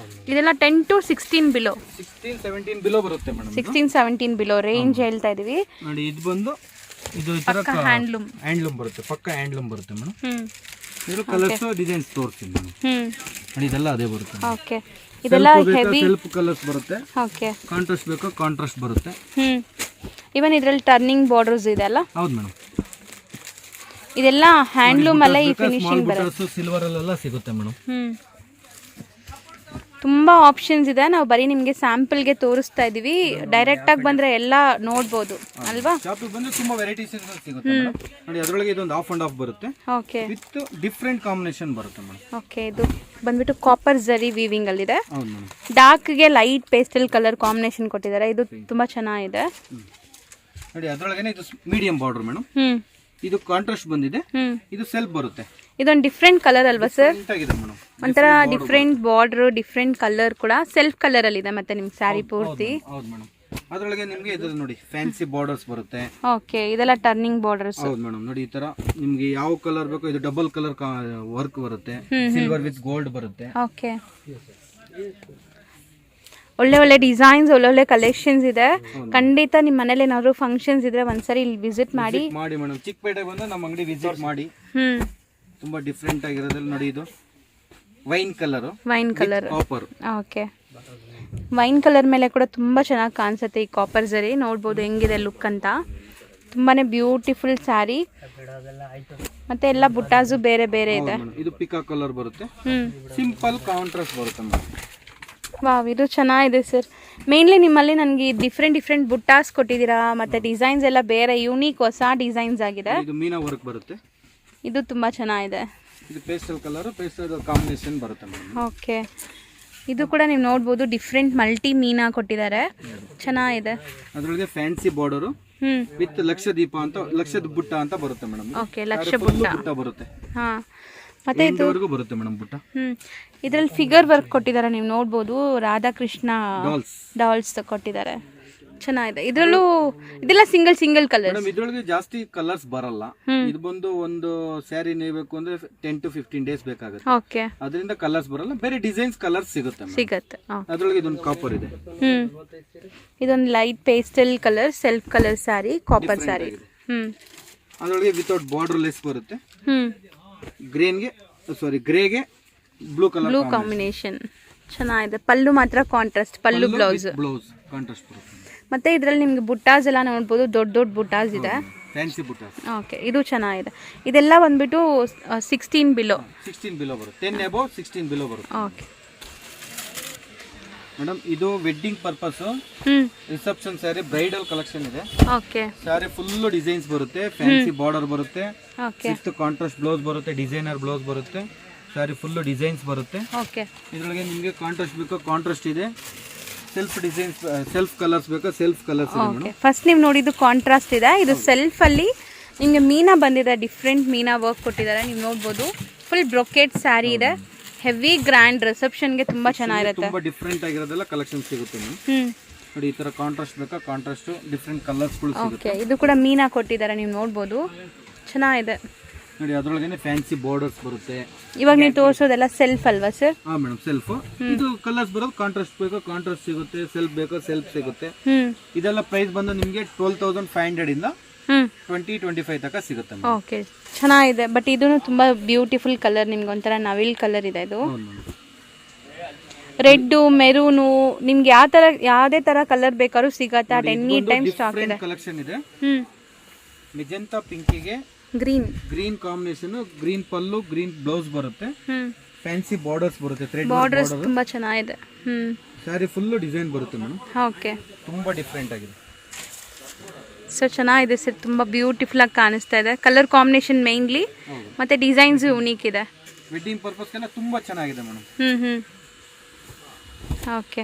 ಇದೆಲ್ಲ 10 to 16 ಬಿಲೋ, 16-17 ಬಿಲೋ ಬರುತ್ತೆ ಮೇಡಮ್. 16-17 ಬಿಲೋ ರೇಂಜ್ ಹೇಳ್ತಾ ಇದೀವಿ ನೋಡಿ. ಇದು ಬಂದು ಇದು ಹ್ಯಾಂಡ್ಲೂಮ್ ಬರುತ್ತೆ. ಪಕ್ಕ ಹ್ಯಾಂಡ್ಲೂಮ್ ಬರುತ್ತೆ ಮೇಡಮ್. ಇದು ಕಲರ್ಸ್ ಡಿಸೈನ್ಸ್ ತೋರಿಸ್ತೀನಿ ಮೇಡಮ್. ನೋಡಿ ಇದೆಲ್ಲ ಅದೇ ಬರುತ್ತೆ. ಓಕೆ, ಇದೆಲ್ಲ ಹೆವಿ ಸೆಲ್ಫ್ ಕಲರ್ಸ್ ಬರುತ್ತೆ. ಓಕೆ, ಕಾಂಟ್ರಾಸ್ಟ್ ಬೇಕಾ ಕಾಂಟ್ರಾಸ್ಟ್ ಬರುತ್ತೆ. ಇವನ್ ಇದರಲ್ಲಿ ಟರ್ನಿಂಗ್ ಬಾರ್ಡರ್ಸ್ ಇದೆ ಅಲ್ಲ? ಹೌದು ಮೇಡಮ್. ಇದೆಲ್ಲ ಹ್ಯಾಂಡ್ಲೂಮ್ ಅಲ್ಲ ಈ ಫಿನಿಶಿಂಗ್ ಬರುತ್ತೆ. ಸಿಲ್ವರ್ ಅಲ್ಲೆಲ್ಲ ಸಿಗುತ್ತೆ ಮೇಡಮ್. ತುಂಬಾ ಆಪ್ಷನ್ಸ್ ಇದೆ. ನಾವು ಬರೀ ನಿಮಗೆ ಸ್ಯಾಂಪಲ್ಗೆ ತೋರಿಸ್ತಾ ಇದೀವಿ. ಡೈರೆಕ್ಟ್ ಆಗಿ ಬಂದ್ರೆ ಎಲ್ಲ ನೋಡ್ಬೋದು ಅಲ್ವಾ? ಶಾಪಿಗೆ ಬಂದ್ರೆ ತುಂಬಾ ವೆರೈಟೀಸ್ ಸಿಗುತ್ತೆ ಮೇಡಮ್. ನೋಡಿ ಅದರೊಳಗೆ ಇದೊಂದು ಆಫ್ ಅಂಡ್ ಆಫ್ ಬರುತ್ತೆ. ಓಕೆ, ವಿತ್ ಡಿಫರೆಂಟ್ ಕಾಂಬಿನೇಷನ್ ಬರುತ್ತೆ ಮೇಡಮ್. ಓಕೆ, ಇದು ಬಂದ್ಬಿಟ್ಟು ಕಾಪರ್ ಜರಿ ವೀವಿಂಗ್ ಅಲ್ಲಿ ಇದೆ. ಹೌದು ಮೇಡಮ್. ಡಾರ್ಕ್ ಗೆ ಲೈಟ್ ಪೇಸ್ಟಲ್ ಕಲರ್ ಕಾಂಬಿನೇಷನ್ ಕೊಟ್ಟಿದ್ದಾರೆ. ಇದು ತುಂಬಾ ಚೆನ್ನಾಗಿದೆ. ನೋಡಿ ಅದರೊಳಗೆ ಇದು ಮೀಡಿಯಂ ಬಾರ್ಡರ್ ಮೇಡಮ್. ಇದು ಕಾಂಟ್ರಾಸ್ಟ್ ಬಂದಿದೆ. ಇದು ಸೆಲ್ಫ್ ಬರುತ್ತೆ. ಇದೊಂದು ಡಿಫ್ರೆಂಟ್ ಕಲರ್ ಅಲ್ವಾ ಸರ್? ಒಂಥರ ಡಿಫ್ರೆಂಟ್ ಬಾರ್ಡರ್, ಡಿಫ್ರೆಂಟ್ ಕಲರ್ ಕೂಡ ಸೆಲ್ಫ್ ಕಲರ್ ಅಲ್ಲಿ ಇದೆ. ಮತ್ತೆ ನಿಮ್ ಸ್ಯಾರಿ ಪೂರ್ತಿ ಹೌದು ಮೇಡಮ್. ಅದರೊಳಗೆ ನಿಮಗೆ ಇದು ನೋಡಿ ಫ್ಯಾನ್ಸಿ ಬಾರ್ಡರ್ಸ್ ಬರುತ್ತೆ. ಓಕೆ, ಇದೆಲ್ಲ ಟರ್ನಿಂಗ್ ಬಾರ್ಡರ್ಸ್. ಹೌದು ಮೇಡಮ್. ನೋಡಿ ಈ ತರ ನಿಮ್ಗೆ ಯಾವ ಕಲರ್ ಬೇಕೋ ಇದು ಡಬಲ್ ಕಲರ್ ವರ್ಕ್ ಬರುತ್ತೆ. ಸಿಲ್ವರ್ ವಿತ್ ಗೋಲ್ಡ್ ಬರುತ್ತೆ. ಓಕೆ, ಒಳ್ಳೆ ಡಿಸೈನ್ಸ್, ಒಳ್ಳೆ ಕಲೆಕ್ಷನ್ಸ್ ಇದೆ. ಖಂಡಿತ ನಿಮ್ಮ ಮನೇಲಿ ಏನಾದ್ರು ಫಂಕ್ಷನ್ಸ್ ಇದ್ರೆ ಒಂದ್ಸರಿ ಇಲ್ಲಿ ವಿಸಿಟ್ ಮಾಡಿ ಮೇಡಮ್. ಚಿಕ್ಕಪೇಟೆ ಬಂದು ನಮ್ಮ ಅಂಗಡಿ ವಿಸಿಟ್ ಮಾಡಿ. ತುಂಬಾ ಡಿಫ್ರೆಂಟ್ ಆಗಿರೋದ್ರಲ್ಲಿ ನೋಡಿ ಇದು wine colour copper. Okay, wine colour ಮೇಲೆ ಕೂಡ ತುಂಬಾ ಚೆನ್ನಾಗಿ ಕಾಣಿಸುತ್ತೆ ಈ ಕಾಪರ್ ಜರಿ. ನೋಡ್ಬೋದು ಹೆಂಗಿದೆ ಲುಕ್ ಅಂತ. ತುಂಬಾನೇ ಬ್ಯೂಟಿಫುಲ್ ಸ್ಯಾರಿ. ಮತ್ತೆ ಎಲ್ಲ ಬುಟ್ಟಾಸು ಬೇರೆ ಬೇರೆ ಇದೆ. ಇದು ಪಿಕಾ ಕಲರ್ ಬರುತ್ತೆ. ಸಿಂಪಲ್ ಕಾಂಟ್ರಾಸ್ಟ್ ಬರುತ್ತೆ. ವಾವ್, ಇದು ಚೆನ್ನಾಗಿದೆ ಸರ್. ಮೇನ್ಲಿ ನಿಮ್ಮಲ್ಲಿ ನನಗೆ ಡಿಫ್ರೆಂಟ್ ಬುಟ್ಟಾಸ್ ಕೊಟ್ಟಿದ್ದೀರಾ. ಮತ್ತೆ ಡಿಸೈನ್ಸ್ ಎಲ್ಲ ಬೇರೆ ಯೂನಿಕ್ ಹೊಸ ಡಿಸೈನ್ಸ್ ಆಗಿದೆ. ಇದು ಮೀನಾ ವರ್ಕ್ ಬರುತ್ತೆ. ಇದು ತುಂಬಾ ಚೆನ್ನಾಗಿದೆ. ಇದು ಪೇಸ್ಟಲ್ ಕಲರ್, ಪೇಸ್ಟಲ್ ಕಾಂಬಿನೇಷನ್ ಬರುತ್ತೆ ಮೇಡಂ. ಓಕೆ, ಇದು ಕೂಡ ನೀವು ನೋಡಬಹುದು ಡಿಫರೆಂಟ್ ಮಲ್ಟಿ ಮೀನಾ ಕೊಟ್ಟಿದ್ದಾರೆ. ಚೆನ್ನಾಗಿದೆ. ಅದರೊಳಗೆ ಫ್ಯಾನ್ಸಿ ಬಾರ್ಡರ್ ವಿತ್ ಲಕ್ಷದೀಪ ಅಂತ, ಲಕ್ಷದ ಬುಟ್ಟ ಅಂತ ಬರುತ್ತೆ ಮೇಡಂ. ಓಕೆ, ಲಕ್ಷ ಬುಟ್ಟ ಬರುತ್ತೆ. ಹಾ, ಮತ್ತೆ ಇದು ಬರುತ್ತೆ ಮೇಡಂ ಬುಟ್ಟ. ಇದರಲ್ಲಿ ಫಿಗರ್ ವರ್ಕ್ ಕೊಟ್ಟಿದ್ದಾರೆ. ನೀವು ನೋಡಬಹುದು ರಾಧಾಕೃಷ್ಣ ಡಾಲ್ಸ್ ಕೊಟ್ಟಿದ್ದಾರೆ. ಚೆನ್ನಾಗಿದೆ. ಇದರಲ್ಲೂ ಇದೆಲ್ಲ ಸಿಂಗಲ್ ಕಲರ್. ಮೇಡಮ್ ಇದ್ರೊಳಗೆ ಜಾಸ್ತಿ ಕಲರ್ಸ್ ಬರಲ್ಲ. ಇದು ಬಂದು ಒಂದು ಸ್ಯಾರಿ ನೇಯಬೇಕು ಅಂದ್ರೆ 10 to 15 ಡೇಸ್ ಬೇಕಾಗುತ್ತೆ. ಓಕೆ, ಅದರಿಂದ ಕಲರ್ಸ್ ಬರಲ್ಲ, ಬೇರೆ ಡಿಸೈನ್ಸ್ ಕಲರ್ಸ್ ಸಿಗುತ್ತೆ. ಅದ್ರೊಳಗೆ ಇದೊಂದು ಕಾಪರ್ ಇದೆ. ಇದೊಂದು light pastel colour self colour sari, copper sari. ಅದ್ರೊಳಗೆ ವಿತೌಟ್ ಬಾರ್ಡರ್ ಲೆಸ್ ಬರುತ್ತೆ. ಗ್ರೇಗೆ ಬ್ಲೂ ಕಾಂಬಿನೇಷನ್ ಚೆನ್ನಾಗಿದೆ. ಪಲ್ಲು ಮಾತ್ರ ಕಾಂಟ್ರಾಸ್ಟ್, ಪಲ್ಲು ಬ್ಲೌಸ್ ಕಾಂಟ್ರಾಸ್ಟ್ ಬರುತ್ತೆ. ಮತ್ತೆ ಇದ್ರಲ್ಲಿ ನಿಮ್ಗೆ ಬುಟ್ಟಾಸ್ ಎಲ್ಲ ನೋಡ್ಬೋದು, ದೊಡ್ಡ ಬುಟ್ಟಾಸ್ ಇದೆ. ಫ್ಯಾನ್ಸಿ ಬುಟ್ಟಾಸ್. ಓಕೆ, ಇದು ಚೆನ್ನಾಗಿದೆ. ಇದೆಲ್ಲ ಬಂದ್ಬಿಟ್ಟು 16 ಬಿಲೋ ಬರುತ್ತೆ. 10 above 16 ಬಿಲೋ ಬರುತ್ತೆ. ಓಕೆ ಮೇಡಮ್, ಇದು wedding purpose reception sari bridal collection ಇದೆ. ಓಕೆ, ಸ್ಯಾರಿ ಫುಲ್ ಡಿಸೈನ್ಸ್ ಬರುತ್ತೆ, ಫ್ಯಾನ್ಸಿ ಬಾರ್ಡರ್ ಬರುತ್ತೆ, ಓಕೆ, ಕಾಂಟ್ರಾಸ್ಟ್ ಬ್ಲೌಸ್ ಬರುತ್ತೆ, ಡಿಸೈನರ್ ಬ್ಲೌಸ್ ಬರುತ್ತೆ, ಸ್ಯಾರಿ ಫುಲ್ ಡಿಸೈನ್ಸ್ ಬರುತ್ತೆ. ಓಕೆ, ಇದರೊಳಗೆ ನಿಮಗೆ ಕಾಂಟ್ರಾಸ್ಟ್ ಬೇಕೋ ಕಾಂಟ್ರಾಸ್ಟ್ ಇದೆ, ಸೆಲ್ಫ್ ಡಿಸೈನ್ಸ್ ಸೆಲ್ಫ್ ಕಲರ್ಸ್ ಬೇಕೋ ಸೆಲ್ಫ್ ಕಲರ್ಸ್ ಇದೆ ಮೇಡಮ್. ಫಸ್ಟ್ ನೀವು ನೋಡಿದ್ದು ಕಾಂಟ್ರಾಸ್ಟ್ ಇದೆ. ಇದು ಸೆಲ್ಫ್ ಅಲ್ಲಿ ನಿಮಗೆ ಮೀನಾ ಬಂದಿದೆ, ಡಿಫ್ರೆಂಟ್ ಮೀನಾ ವರ್ಕ್ ಕೊಟ್ಟಿದ್ದಾರೆ, ನೀವು ನೋಡ್ಬೋದು. ಫುಲ್ ಬ್ರೊಕೇಟ್ ಸ್ಯಾರಿ ಇದೆ, ಹೆವಿ ಗ್ರ್ಯಾಂಡ್ ರಿಸೆಪ್ಷನ್ಗೆ ತುಂಬಾ ಚೆನ್ನಾಗಿರುತ್ತೆ. ತುಂಬಾ ಡಿಫ್ರೆಂಟ್ ಆಗಿರೋದೆಲ್ಲ ಕಲೆಕ್ಷನ್ ಸಿಗುತ್ತೆ ಮೇಡಮ್. ನೋಡಿ, ಈ ತರ ಕಾಂಟ್ರಾಸ್ಟ್ ಬೇಕಾ ಕಾಂಟ್ರಾಸ್ಟ್ ಡಿಫ್ರೆಂಟ್ ಕಲರ್ಸ್ ಗಳು ಸಿಗುತ್ತೆ. ಓಕೆ, ಇದು ಕೂಡ ಮೀನಾ ಕೊಟ್ಟಿದ್ದಾರೆ, ನೀವು ನೋಡ್ಬೋದು, ಚೆನ್ನಾಗಿದೆ. ನೋಡಿ, ಅದರೊಳಗೇನೆ ಫ್ಯಾನ್ಸಿ ಬಾರ್ಡರ್ಸ್ ಬರುತ್ತೆ. ಇವಾಗ ನೀವು ತೋರಿಸೋದೆಲ್ಲ ಸೆಲ್ಫ್ ಅಲ್ವಾ ಸರ್? ಹಾ ಮೇಡಮ್, ಸೆಲ್ಫ್. ಇದು ಕಲರ್ಸ್ ಬರೋದು ಕಾಂಟ್ರಾಸ್ಟ್ ಬೇಕೋ ಕಾಂಟ್ರಾಸ್ಟ್ ಸಿಗುತ್ತೆ, ಸೆಲ್ಫ್ ಬೇಕೋ ಸೆಲ್ಫ್ ಸಿಗುತ್ತೆ. ಇದೆಲ್ಲ ಪ್ರೈಸ್ ಬಂದು ನಿಮಗೆ 12,500 ಇಂದ 20-25 ತನಕ ಸಿಗುತ್ತೆ. ಓಕೆ, ಚೆನ್ನಾಗಿದೆ. ಬಟ್ ಇದು ತುಂಬಾ ಬ್ಯೂಟಿಫುಲ್ ಕಲರ್, ನಿಮ್ಗೆ ಒಂಥರ ನವಿಲ್ ಕಲರ್ ಇದೆ. ಇದು ರೆಡ್, ಮೆರೂನು, ನಿಮ್ಗೆ ಯಾವ್ದೇ ತರ ಕಲರ್ ಬೇಕಾದ್ರೂ ಸಿಗತ್ತೆ. ಅಟ್ ಎನಿ ಟೈಮ್ ಸ್ಟಾಕ್ ಇದೆ. ಕಲೆಕ್ಷನ್ ಇದೆ. ಮೆಜೆಂಟಾ ಪಿಂಕಿಗೆ ಗ್ರೀನ್ ಕಾಂಬಿನೇಷನ್, ಗ್ರೀನ್ ಪಲ್ಲು, ಗ್ರೀನ್ ಬ್ಲೌಸ್ ಬರುತ್ತೆ, ಫ್ಯಾನ್ಸಿ ಬಾರ್ಡರ್ಸ್ ಬರುತ್ತೆ, ಥ್ರೆಡ್ ಬಾರ್ಡರ್ಸ್ ತುಂಬಾ ಚೆನ್ನಾಗಿದೆ. ಸ್ಯಾರಿ ಫುಲ್ ಡಿಸೈನ್ ಬರುತ್ತೆ ಮೇಡಮ್. ಓಕೆ, ತುಂಬಾ ಡಿಫ್ರೆಂಟ್ ಆಗಿದೆ. ಸರ್ ಚೆನ್ನಾಗಿದೆ ಸರ್, ತುಂಬಾ ಬ್ಯೂಟಿಫುಲ್ ಆಗಿ ಕಾಣಿಸ್ತಾ ಇದೆ. ಕಲರ್ ಕಾಂಬಿನೇಷನ್ ಮೇನ್ಲಿ, ಮತ್ತೆ ಡಿಸೈನ್ಸ್ ಯೂನಿಕ್ ಇದೆ. ವೆಡ್ಡಿಂಗ್ ಪರ್ಪಸ್ ಎಲ್ಲ ತುಂಬಾ ಚೆನ್ನಾಗಿದೆ ಮೇಡಮ್. ಓಕೆ,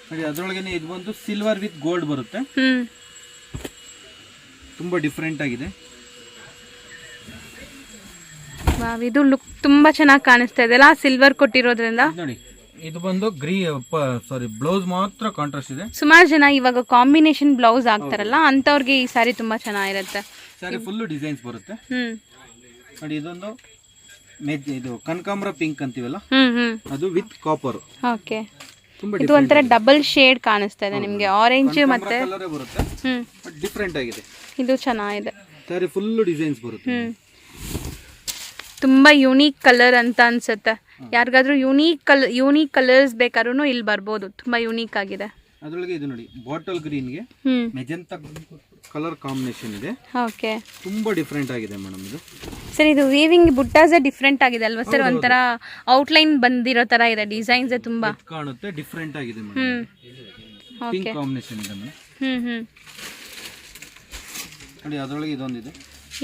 ನೋಡಿ, ಅದರೊಳಗೆ ಇದು ಬಂದು ಸಿಲ್ವರ್ ವಿತ್ ಗೋಲ್ಡ್ ಬರುತ್ತೆ, ತುಂಬಾ ಡಿಫ್ರೆಂಟ್ ಆಗಿದೆ. ಇದು ಲುಕ್ ತುಂಬಾ ಚೆನ್ನಾಗಿ ಕಾಣಿಸ್ತಾ ಇದೆ ಅಲ್ಲ, ಸಿಲ್ವರ್ ಕೊಟ್ಟಿರೋದ್ರಿಂದ. ನೋಡಿ, ಇದು ಬಂದು ಬ್ಲೌಸ್ ಮಾತ್ರ ಕಾಂಟ್ರಾಸ್ಟ್ ಇದೆ. ಸುಮಾರು ಜನ ಇವಾಗ ಕಾಂಬಿನೇಷನ್ ಬ್ಲೌಸ್ ಆಗ್ತಾರಲ್ಲ, ಅಂತವ್ರಿಗೆ ಈ ಸಾರಿ ತುಂಬಾ ಚೆನ್ನಾಗಿರುತ್ತೆ. ಸಾರಿ ಫುಲ್ ಡಿಸೈನ್ಸ್ ಬರುತ್ತೆ. ನೋಡಿ, ಇದೊಂದು ಇದು ಕನಕಾಂಬರ ಪಿಂಕ್ ಅಂತೀವಲ್ಲ, ಅದು ವಿತ್ ಕಾಪರ್. ಓಕೆ, ಇದು ಒಂಥರ ಡಬಲ್ ಶೇಡ್ ಕಾಣಿಸ್ತಾ ಇದೆ ನಿಮ್ಗೆ, ಆರೆಂಜ್ ಮತ್ತೆ ಡಿಫ್ರೆಂಟ್ ಆಗಿದೆ. ಇದು ಚೆನ್ನಾಗಿದೆ. ಸಾರಿ ಫುಲ್ ಡಿಸೈನ್ಸ್ ಬರುತ್ತೆ. ತುಂಬಾ ಯೂನಿಕ್ ಕಲರ್ ಅಂತ ಅನ್ಸುತ್ತೆ. ಯಾರಿಗಾದ್ರೂ ಯೂನಿಕ್ ಕಲರ್ಸ್ ಬೇಕಾದ್ರೂ ಇಲ್ಲಿ ಬರ್ಬೋದು, ತುಂಬಾ ಯೂನಿಕ್ ಆಗಿದೆ. ಅದರೊಳಗೆ ಇದು ನೋಡಿ, ಬಾಟಲ್ ಗ್ರೀನ್ ಗೆ ಮೆಜೆಂಟಾ ಕಲರ್ ಕಾಂಬಿನೇಷನ್ ಇದೆ. ಓಕೆ, ತುಂಬಾ ಡಿಫ್ರೆಂಟ್ ಆಗಿದೆ ಮೇಡಮ್. ಇದು ಸರ್, ಇದು ವೀವಿಂಗ್ ಬುಟ್ಟಾಸ್ ಡಿಫ್ರೆಂಟ್ ಆಗಿದೆ ಅಲ್ವಾ ಸರ್? ಒಂಥರ ಔಟ್ಲೈನ್ ಬಂದಿರೋ ತರ ಇದೆ, ಡಿಸೈನ್ಸ್ ತುಂಬಾ ಕಾಣುತ್ತೆ, ಡಿಫ್ರೆಂಟ್ ಆಗಿದೆ ಮೇಡಮ್. ಪಿಂಕ್ ಕಾಂಬಿನೇಷನ್ ಇದೆ ಮೇಡಮ್. ನೋಡಿ, ಅದರೊಳಗೆ ಇದೊಂದಿದೆ,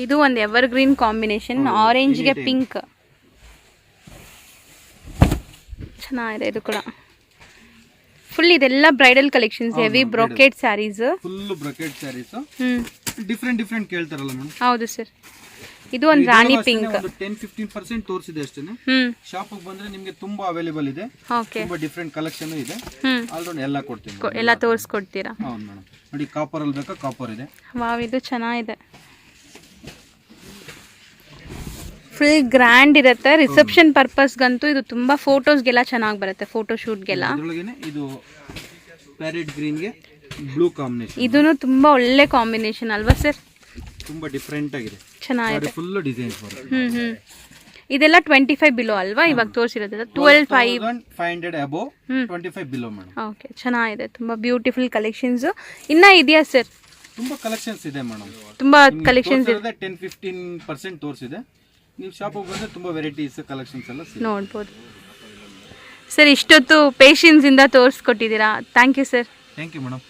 ಇದು ಒಂದು ಎವರ್ ಗ್ರೀನ್ ಕಾಂಬಿನೇಷನ್, ಆರೆಂಜ್ ಗೆ ಪಿಂಕ್, ಚೆನ್ನಾಗಿದೆ. ಇದು ಕೂಡ ಫುಲ್ ಇದೆಲ್ಲ bridal collections, heavy brocade sarees, full brocade sarees. Different ಕೇಳ್ತಾರಲ್ಲ ಮೇಡಮ್. ಹೌದು ಸರ್, ಇದು ಒಂದು ರಾಣಿ ಪಿಂಕ್. 10-15% ತೋರಿಸಿದೆ ಅಷ್ಟೇ. ಶಾಪ್ ಬಂದ್ರೆ ನಿಮಗೆ ತುಂಬಾ ಅವೈಲೇಬಲ್ ಇದೆ, ತುಂಬಾ ಡಿಫ್ರೆಂಟ್ ಕಲೆಕ್ಷನ್ ಇದೆ. ಆಲ್ರೆಡಿ ಎಲ್ಲ ಕೊಡ್ತೀನಿ, ಎಲ್ಲ ತೋರಿಸ್ಕೊಡ್ತೀರಾ? ಹೌದು ಮೇಡಮ್. ನೋಡಿ, ಕಾಪರ್ ಅಲ್ಲಿ ಬೇಕಾ ಕಾಪರ್ ಇದೆ. ವಾವ್, ಇದು ಚೆನ್ನಾಗಿದೆ. ಫುಲ್ ಗ್ರ್ಯಾಂಡ್ ಇರುತ್ತೆ. ರಿಸೆಪ್ಷನ್ ಪರ್ಪಸ್ಗಂತೂ ಇದು ತುಂಬಾ ಫೋಟೋಸ್ಗೆಲ್ಲ ಚೆನ್ನಾಗಿ ಬರುತ್ತೆ, ಫೋಟೋ ಶೂಟ್ಗೆಲ್ಲ. ಇದು ಪ್ಯಾರೆಟ್ ಗ್ರೀನ್ ಗೆ ಬ್ಲೂ ಕಾಂಬಿನೇಷನ್, ಇದೂನು ತುಂಬಾ ಒಳ್ಳೆ ಕಾಂಬಿನೇಷನ್ ಅಲ್ವಾ ಸರ್? ತುಂಬಾ ಡಿಫ್ರೆಂಟ್ ಆಗಿದೆ, ಚೆನ್ನಾಗಿದೆ. ಫುಲ್ ಡಿಸೈನ್ಸ್ ಬರುತ್ತೆ. ಇದೆಲ್ಲ 25 ಬಿಲೋ ಅಲ್ವಾ ಇವಾಗ ತೋರಿಸಿರೋದು? 12,500 above 25 ಬಿಲೋ ಮೇಡಮ್. ಓಕೆ, ಚೆನ್ನಾಗಿದೆ, ತುಂಬಾ ಬ್ಯೂಟಿಫುಲ್ ಕಲೆಕ್ಷನ್ಸ್. ಇನ್ನ ಇದೆಯಾ ಸರ್? ತುಂಬಾ ಕಲೆಕ್ಷನ್ಸ್ ಇದೆ ಮೇಡಮ್, ತುಂಬಾ ಕಲೆಕ್ಷನ್ಸ್ ಇದೆ. 10-15% ತೋರಿಸಿದೆ. ನೀವು ಶಾಪಿಗೆ ಬಂದ್ರೆ ತುಂಬಾ ವೆರೈಟೀಸ್ ಕಲೆಕ್ಷನ್ಸ್ ಎಲ್ಲ ನೋಡ್ಬೋದು ಸರ್. ಇಷ್ಟೊತ್ತು ಪೇಷನ್ಸ್ ಇಂದ ತೋರಿಸ್ಕೊಟ್ಟಿದ್ದೀರಾ, thank you sir. Thank you madam.